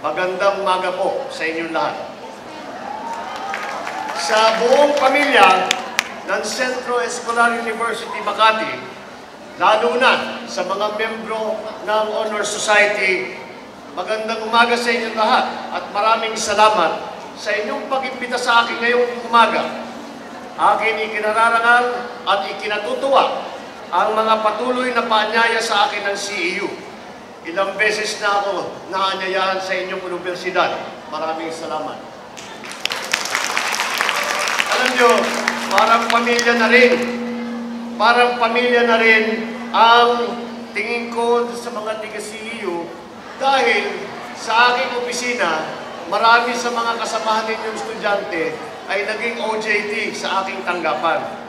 Magandang umaga po sa inyong lahat. Sa buong pamilya ng Centro Escolar University Makati, lalo na sa mga membro ng Honor Society, magandang umaga sa inyong lahat at maraming salamat sa inyong pag-imbita sa akin ngayong umaga. Akin ikinararangal at ikinatutuwa ang mga patuloy na paanyaya sa akin ng CEU. Ilang beses na ako naanyayahan sa inyong universidad. Maraming salamat. Alam nyo, parang pamilya na rin ang tingin ko sa mga taga-CEU dahil sa aking opisina, marami sa mga kasamahan ninyong estudyante ay naging OJT sa aking tanggapan.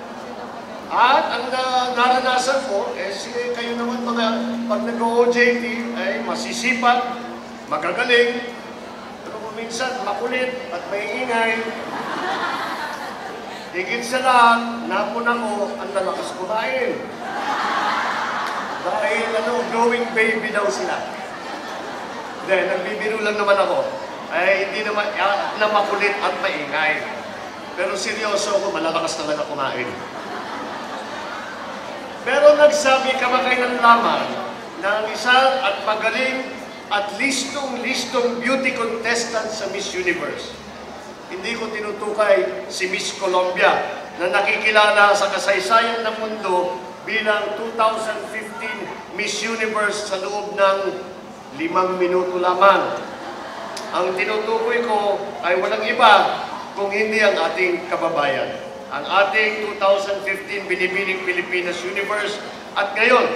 At ang naranasan ko, kayo naman mga pag nag-OJT ay masisipag, magagaling, pero minsan makulit at may ingay. Higit sa lahat, napun ako, ang lalakas kumain. Dahil growing baby daw sila. Hindi, nagbibiro lang naman ako. Ay hindi naman na makulit at maingay. Pero seryoso ako, malalakas talaga kumain. Pero nagsabi kamakailan lamang ng isang at magaling at listong beauty contestant sa Miss Universe. Hindi ko tinutukay si Miss Colombia na nakikilala sa kasaysayan ng mundo bilang 2015 Miss Universe sa loob ng 5 minuto lamang. Ang tinutukoy ko ay walang iba kung hindi ang ating kababayan. Ang ating 2015 Binibining Pilipinas Universe at ngayon,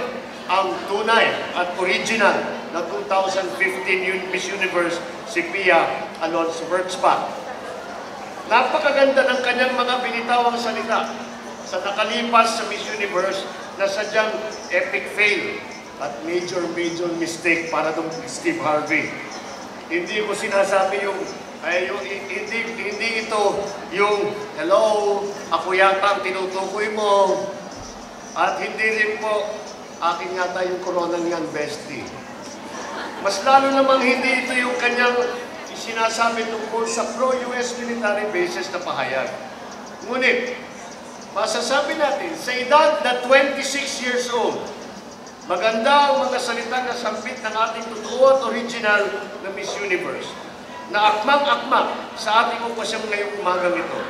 ang tunay at original na 2015 Miss Universe, si Pia Alonso Birchbach. Napakaganda ng kanyang mga binitawang salita sa nakalipas sa Miss Universe na sadyang epic fail at major mistake para itong Steve Harvey. Hindi ko sinasabi hindi ito yung, hello, ako yata ang tinutukoy mo. At hindi rin po, akin yata yung koronang yan, bestie. Mas lalo namang hindi ito yung kanyang sinasabi tungkol sa pro-US military bases na pahayag. Ngunit, masasabi natin, sa edad na 26 years old, maganda ang mga salitang nasambit ng ating totoo at original na Miss Universe na akmang-akmak sa ating okasyon ngayong umagang ito.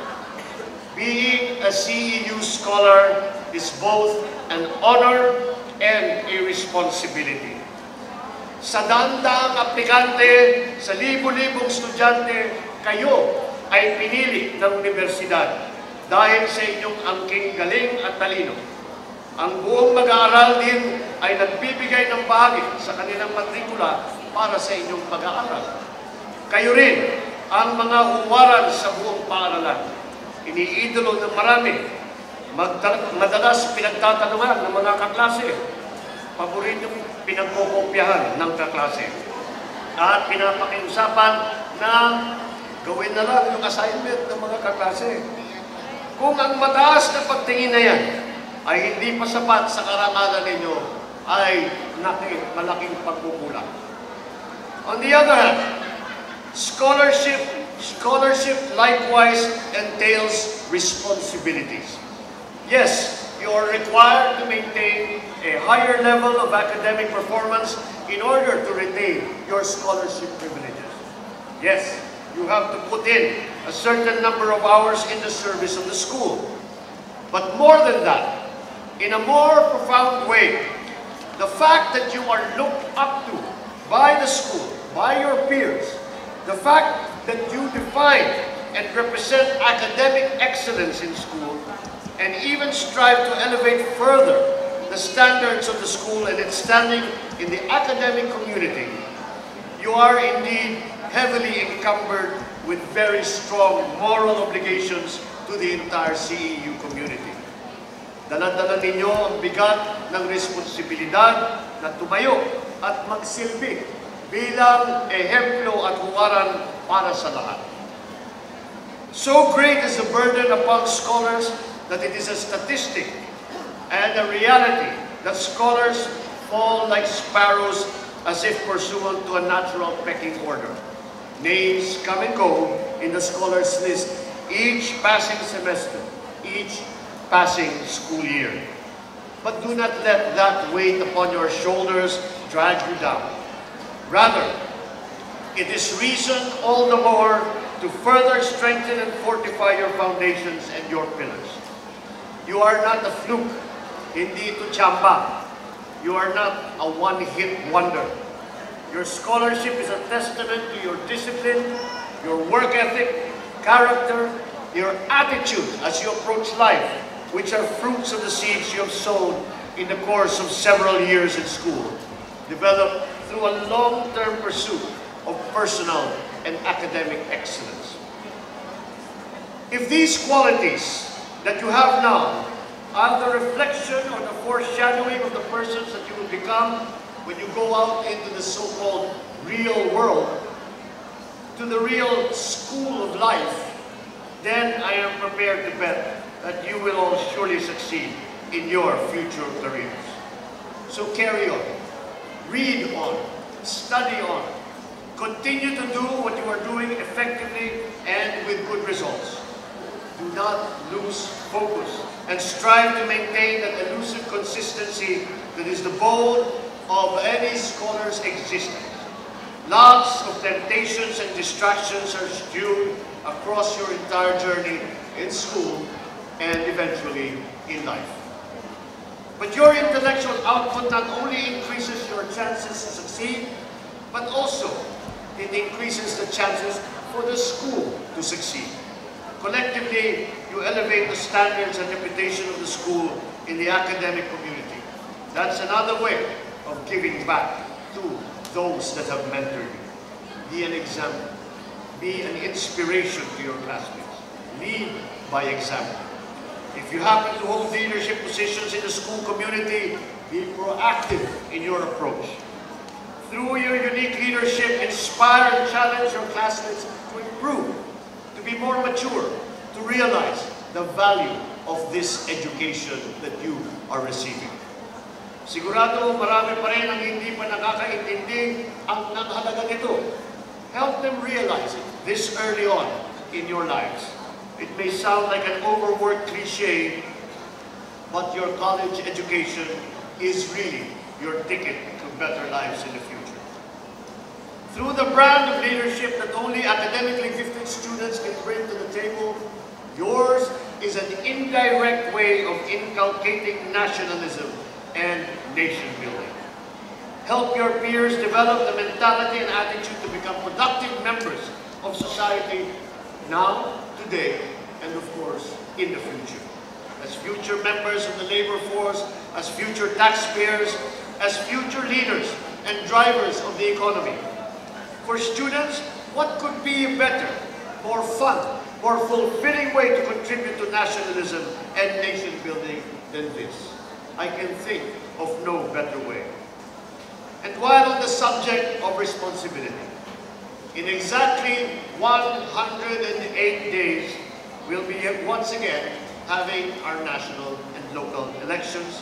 Being a CEU scholar is both an honor and a responsibility. Sa daan-daang aplikante, sa libo-libong estudyante, kayo ay pinili ng universidad dahil sa inyong angking galing at talino. Ang buong mag-aaral din ay nagbibigay ng bahagi sa kanilang matrikula para sa inyong pag-aaral. Kayo rin ang mga huwaran sa buong paaralan. Iniidolo ng marami. Madalas pinagtatanungan ng mga kaklase. Paboritong pinagkukopyahan ng kaklase. At pinapakiusapan na gawin na lang yung assignment ng mga kaklase. Kung ang mataas na pagtingin na yan ay hindi pa sapat sa karangalan ninyo, ay malaking pagkukulang. On the other hand, scholarship likewise entails responsibilities. Yes, you are required to maintain a higher level of academic performance in order to retain your scholarship privileges. Yes, you have to put in a certain number of hours in the service of the school. But more than that, in a more profound way, the fact that you are looked up to by the school, by your peers, the fact that you define and represent academic excellence in school and even strive to elevate further the standards of the school and its standing in the academic community, you are indeed heavily encumbered with very strong moral obligations to the entire CEU community. Dala-dala ninyo ang bigat ng responsibilidad na tumayo at magsilbi bilang ehemplo at huwaran para sa lahat. So great is the burden upon scholars that it is a statistic and a reality that scholars fall like sparrows as if pursuant to a natural pecking order. Names come and go in the scholars list each passing semester, each passing school year. But do not let that weight upon your shoulders drag you down. Rather, it is reason all the more to further strengthen and fortify your foundations and your pillars. You are not a fluke, hindi ito tsamba. You are not a one-hit wonder. Your scholarship is a testament to your discipline, your work ethic, character, your attitude as you approach life, which are fruits of the seeds you have sown in the course of several years in school, developed through a long-term pursuit of personal and academic excellence. If these qualities that you have now are the reflection or the foreshadowing of the persons that you will become when you go out into the so-called real world, to the real school of life, then I am prepared to bet that you will all surely succeed in your future careers. So carry on, read on, study on, continue to do what you are doing effectively and with good results. Do not lose focus and strive to maintain that elusive consistency that is the bone of any scholar's existence. Lots of temptations and distractions are stewed across your entire journey in school and eventually in life. But your intellectual output not only increases your chances to succeed, but also it increases the chances for the school to succeed. Collectively, you elevate the standards and reputation of the school in the academic community. That's another way of giving back to those that have mentored you. Be an example. Be an inspiration to your classmates. Lead by example. If you happen to hold leadership positions in the school community, be proactive in your approach. Through your unique leadership, inspire and challenge your classmates to improve, to be more mature, to realize the value of this education that you are receiving. Sigurado marami pa rin ang hindi pa nakakaintindi ang halaga nito. Help them realize it this early on in your lives. It may sound like an overworked cliche, but your college education is really your ticket to better lives in the future. Through the brand of leadership that only academically gifted students can bring to the table, yours is an indirect way of inculcating nationalism and nation building. Help your peers develop the mentality and attitude to become productive members of society now, today, and of course, in the future. As future members of the labor force, as future taxpayers, as future leaders and drivers of the economy. For students, what could be a better, more fun, more fulfilling way to contribute to nationalism and nation building than this? I can think of no better way. And while on the subject of responsibility, in exactly 108 days, we'll be once again having our national and local elections,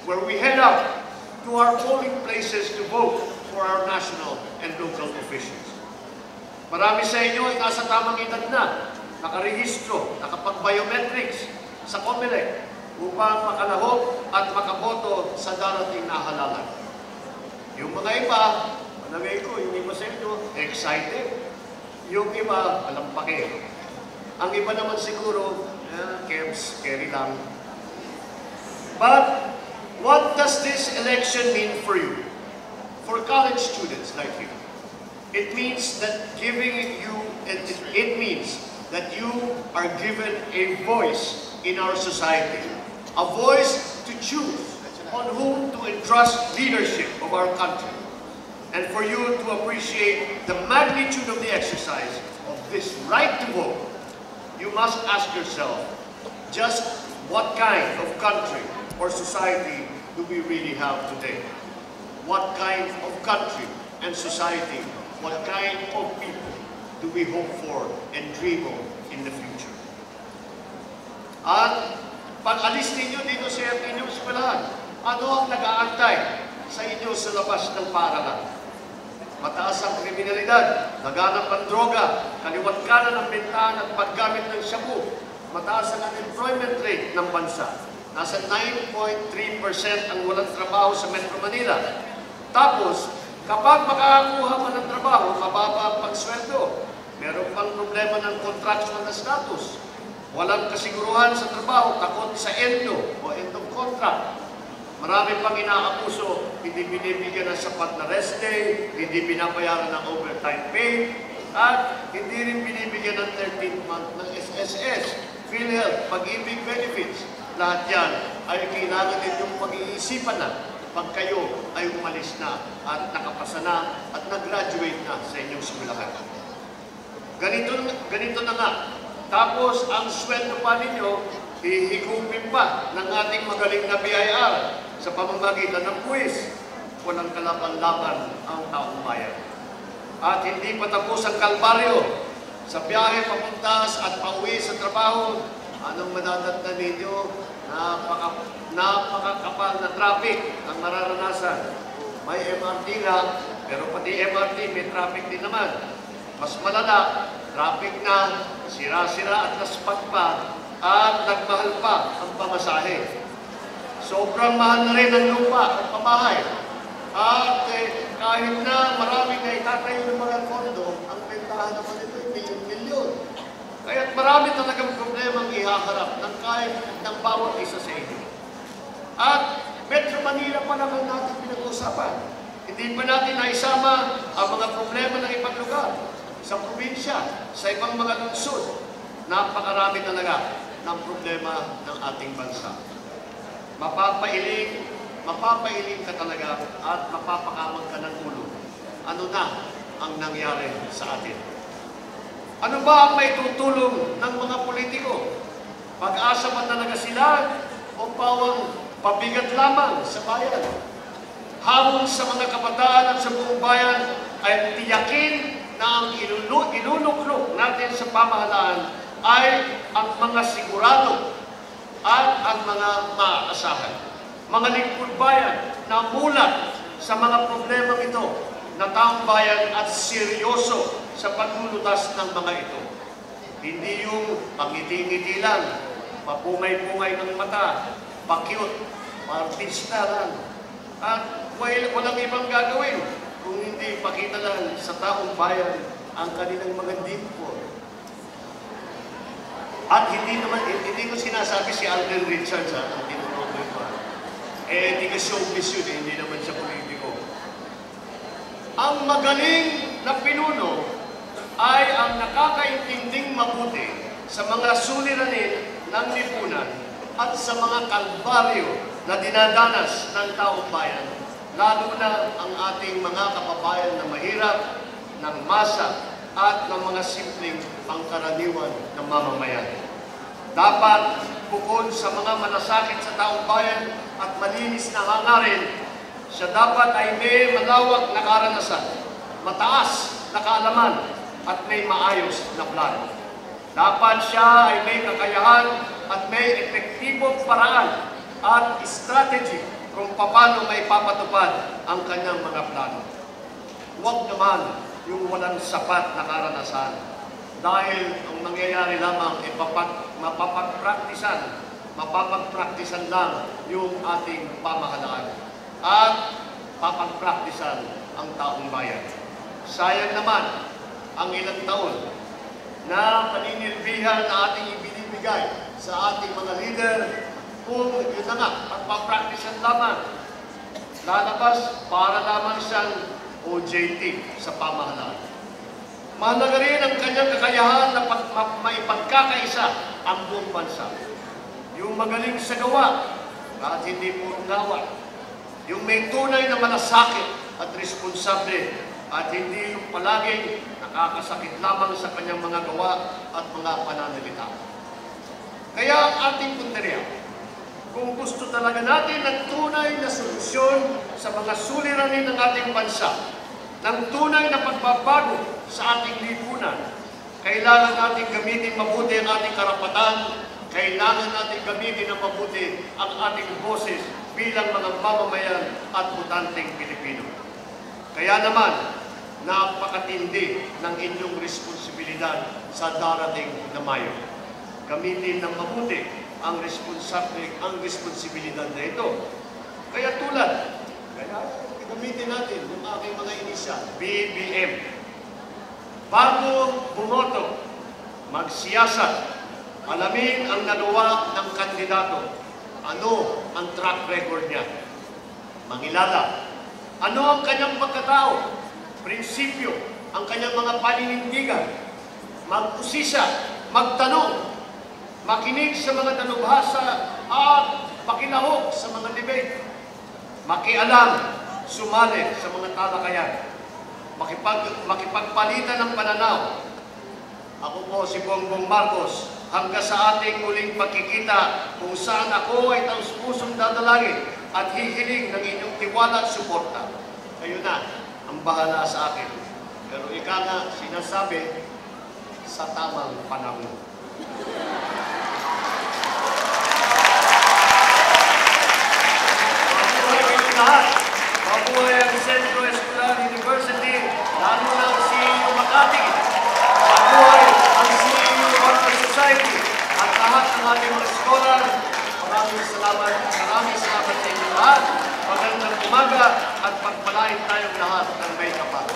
where we head out to our polling places to vote for our national and local officials. Marami sa inyo ay nasa tamang edad na, nakarehistro, nakapag-biometrics sa COMELEC, upang makalahok at makaboto sa darating na halalan. Yung mga iba, palagay ko, yung iba sa inyo, excited. Yung iba, alampake. Ang iba naman siguro, Kebs, carry lang. But, what does this election mean for you? For college students like you? It means that it means that you are given a voice in our society. A voice to choose on whom to entrust leadership of our country. And for you to appreciate the magnitude of the exercise of this right to vote, you must ask yourself, just what kind of country or society do we really have today? What kind of country and society, what kind of people do we hope for and dream of in the future? At pag-alis ninyo dito sa inyong eskwelahan, ano ang nag-aantay sa inyo sa labas ng paaralan? Mataas ang kriminalidad, laganap ang droga, kaliwat kanan ang bentahan at paggamit ng shabu. Mataas ang unemployment rate ng bansa. Nasa 9.3% ang walang trabaho sa Metro Manila. Tapos, kapag makakakuha man ng trabaho, mababa ang pagsweldo. Meron pang problema ng contractual na status. Walang kasiguruhan sa trabaho, takot sa endo o endong contract. Marami pang inaabuso, hindi binibigyan ng sapat na rest day, hindi binabayaran ng overtime pay, at hindi rin binibigyan ng 13th month ng SSS, PhilHealth, pag-ibig benefits. Lahat yan ay kailangan din yung pag-iisipan na pag kayo ay umalis na at nakapasa na at nag-graduate na sa inyong simulakan. Ganito na nga. Tapos, ang sweldo pa ninyo, hihigupin pa ng ating magaling na BIR sa pamamagitan ng buwis. Walang kalaban-laban ang taong bayan. At hindi pa tapos ang kalbaryo. Sa biyahe papunta at pauwi sa trabaho, anong madadatnan ninyo? Napakakapal na traffic ang mararanasan. May MRT na, pero pati MRT may traffic din naman. Mas malala, traffic na, sira-sira at naspat pa, at nagmahal pa ang pamasahe. Sobrang mahal na rin ang lupa at pamahay. At kahit na marami na itatayo ng mga kondo, ang bentahan naman ito ay milyon-milyon. Kaya't marami talagang problemang ihaharap ng kahit ng bawat isa sa inyo. At Metro Manila pa naman natin pinag-uusapan. Hindi pa natin naisama ang mga problema ng ibang lugar, sa probinsya, sa ibang mga lungsod. Napakarami talaga ng problema ng ating bansa. Mapapailing ka talaga at mapapakamag ka ng ulo. Ano na ang nangyari sa atin? Ano ba ang may tutulong ng mga politiko? Pag-asa man talaga sila o pawang pabigat lamang sa bayan? Hamon sa mga kabataan at sa buong bayan ay tiyakin na ang iluluklok natin sa pamahalaan ay ang mga sigurado at ang mga maaasahan. Mga lingkod bayan na mulat sa mga problemang ito na taong bayan at seryoso sa paglulutas ng mga ito. Hindi yung pangiti-ngiti lang, papungay-pungay ng mata, pakyut, artista lang, at walang ibang gagawin kung hindi pakita lang sa taong bayan ang kanilang mga dimple. At hindi ko sinasabi si Alden Richards, ang tinutukoy ko. Hindi ka showbiz yun, hindi naman siya politiko. Ang magaling na pinuno ay ang nakakaintinding mabuti sa mga suliranin ng lipunan at sa mga kalbaryo na dinadanas ng taong bayan, lalo na ang ating mga kababayan na mahirap, ng masa, at ng mga simpleng pangkaraniwan ng mamamayan. Dapat bukod sa mga malasakit sa taong bayan at malinis na hangarin, siya dapat ay may malawak na karanasan, mataas na kaalaman, at may maayos na plano. Dapat siya ay may kakayahan at may epektibong paraan at strategy kung paano may papatupad ang kanyang mga plano. Huwag naman yung walang sapat na karanasan dahil ang nangyayari lamang ay mapapagpraktisan lang yung ating pamahalaan at papagpraktisan ang taong bayan. Sayang naman ang ilang taon na paninilbihan na ating ibinibigay sa ating mga leader kung yun na nga, pagpapraktisan lamang, lalabas para lamang siyang OJT sa pamahalaan. Mahalaga rin ang kanyang kakayahan na maipagkakaisa ang buong bansa. Yung magaling sa gawa, at hindi purong gawa. Yung may tunay na malasakit at responsable, at hindi yung palaging nakakasakit lamang sa kanyang mga gawa at mga pananalita. Kaya ang ating punteriya, kung gusto talaga natin ng tunay na solusyon sa mga suliranin ng ating bansa, ng tunay na pagbabago sa ating lipunan, kailangan natin gamitin mabuti ang ating karapatan, kailangan natin gamitin ng mabuti ang ating boses bilang mga mamamayan at botanteng Pilipino. Kaya naman, napakatindi ng inyong responsibilidad sa darating na Mayo. Gamitin ng mabuti ang responsibilidad na ito. Kaya gamitin natin yung aking mga inisyal, BBM. Bago bumoto, magsiyasat, alamin ang nagawa ng kandidato. Ano ang track record niya? Mangilala. Ano ang kanyang pagkatao? Prinsipyo, ang kanyang mga paninindigan. Magpusisa, magtanong, makinig sa mga dalubhasa at pakilahok sa mga debate. Makialam, sumali sa mga talakayan. Makipagpalitan ng pananaw. Ako po si Bongbong Marcos, hanggang sa ating muling pagkikita kung saan ako ay taus-pusong dadalangin at hihiling ng inyong tiwala at suporta. Kayo na ang bahala sa akin. Pero ika nga sinasabi sa tamang panahon. Mabuhay kayong lahat. Mabuhay ang Centro Escolar University, lalo na ang CEO Makati. Mabuhay ang CEO Honor Society at lahat ng ating mga scholar. Maraming salamat sa inyong lahat. Magandang umaga at pagpalain tayong lahat ng may kapal.